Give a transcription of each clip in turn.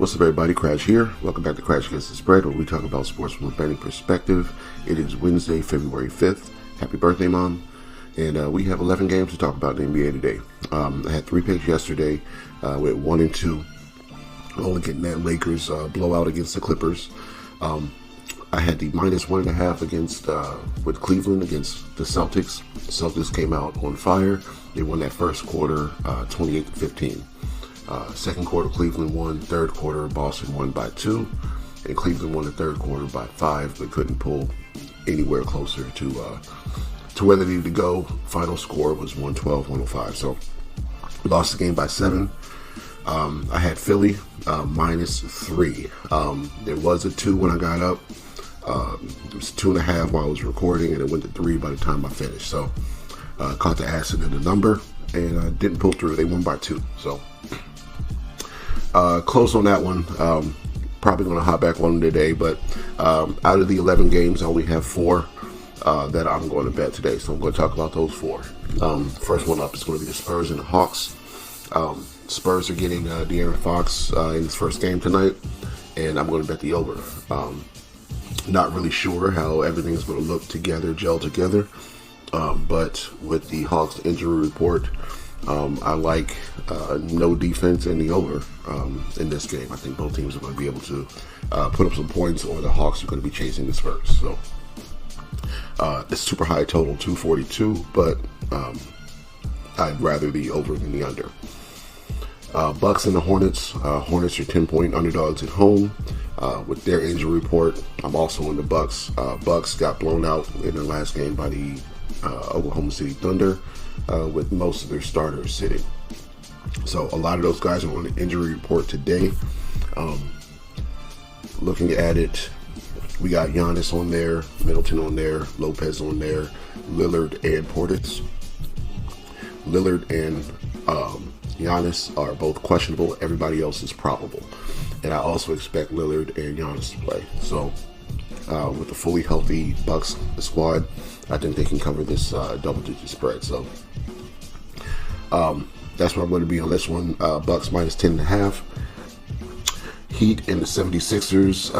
What's up, everybody? Crash here. Welcome back to Crash Against the Spread, where we talk about sports from a betting perspective. It is Wednesday, February 5th. Happy birthday, Mom. And we have 11 games to talk about in the NBA today. I had 3 picks yesterday. With 1 and 2. Only getting that Lakers blowout against the Clippers. I had the minus 1.5 against with Cleveland against the Celtics. The Celtics came out on fire. They won that first quarter 28-15. Second quarter, Cleveland won. Third quarter, Boston won by 2. And Cleveland won the third quarter by 5, but couldn't pull anywhere closer to where they needed to go. Final score was 112-105. So lost the game by 7. I had Philly minus 3. There was a 2 when I got up. It was 2.5 while I was recording, and it went to 3 by the time I finished. So caught the acid in the number and didn't pull through. They won by 2. So close on that one. Probably going to hop back on today, but out of the 11 games, I only have 4 that I'm going to bet today. So I'm going to talk about those 4. First one up is going to be the Spurs and the Hawks. Spurs are getting De'Aaron Fox in his first game tonight, and I'm going to bet the over. Not really sure how everything's going to look together, gel together, but with the Hawks injury report, I like no defense and the over in this game. I think both teams are going to be able to put up some points, or the Hawks are going to be chasing the Spurs. So it's super high total, 242, but I'd rather the over than the under. Bucks and the Hornets. Hornets are 10-point underdogs at home. With their injury report, I'm also in the Bucks. Bucks got blown out in their last game by the Oklahoma City Thunder, with most of their starters sitting. So a lot of those guys are on the injury report today. Looking at it, we got Giannis on there, Middleton on there, Lopez on there, Lillard and Portis. Lillard and Giannis are both questionable. Everybody else is probable. And I also expect Lillard and Giannis to play. So with the fully healthy Bucks squad, I think they can cover this double-digit spread. So that's where I'm going to be on this one. Bucks minus 10.5. Heat and the 76ers.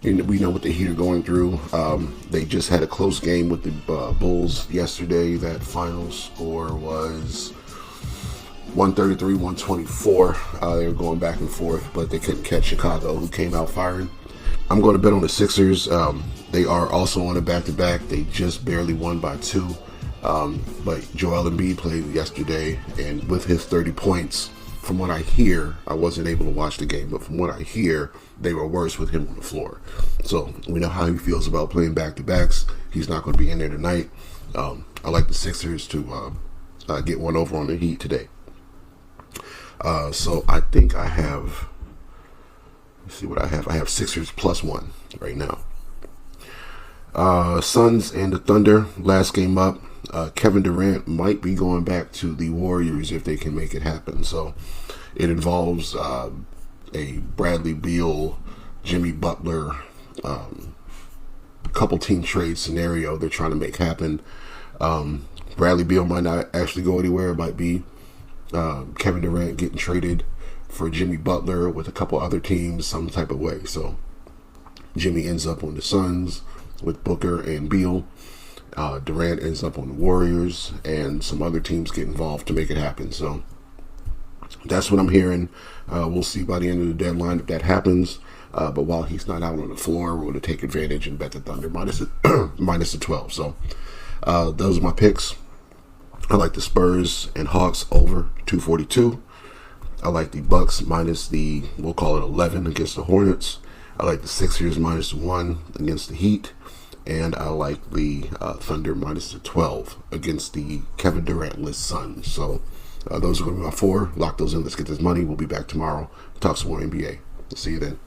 We know what the Heat are going through. They just had a close game with the Bulls yesterday. That final score was 133-124. They were going back and forth, but they couldn't catch Chicago, who came out firing. I'm going to bet on the Sixers. They are also on a back-to-back. They just barely won by 2. But Joel Embiid played yesterday, and with his 30 points, from what I hear, I wasn't able to watch the game, but from what I hear, they were worse with him on the floor. So we know how he feels about playing back-to-backs. He's not going to be in there tonight. I like the Sixers to get one over on the Heat today. So I think I have, let's see what I have. I have Sixers +1 right now. Suns and the Thunder, last game up. Kevin Durant might be going back to the Warriors if they can make it happen. So it involves a Bradley Beal, Jimmy Butler, couple team trade scenario they're trying to make happen. Bradley Beal might not actually go anywhere. It might be Kevin Durant getting traded for Jimmy Butler with a couple other teams some type of way. So Jimmy ends up on the Suns with Booker and Beal. Durant ends up on the Warriors, and some other teams get involved to make it happen. So that's what I'm hearing. We'll see by the end of the deadline if that happens. But while he's not out on the floor, we're going to take advantage and bet the Thunder minus the 12. So those are my picks. I like the Spurs and Hawks over 242. I like the Bucks minus the, we'll call it 11 against the Hornets. I like the Sixers minus 1 against the Heat. And I like the Thunder minus the 12 against the Kevin Durant-less Suns. So those are going to be my 4. Lock those in. Let's get this money. We'll be back tomorrow. Talk some more NBA. See you then.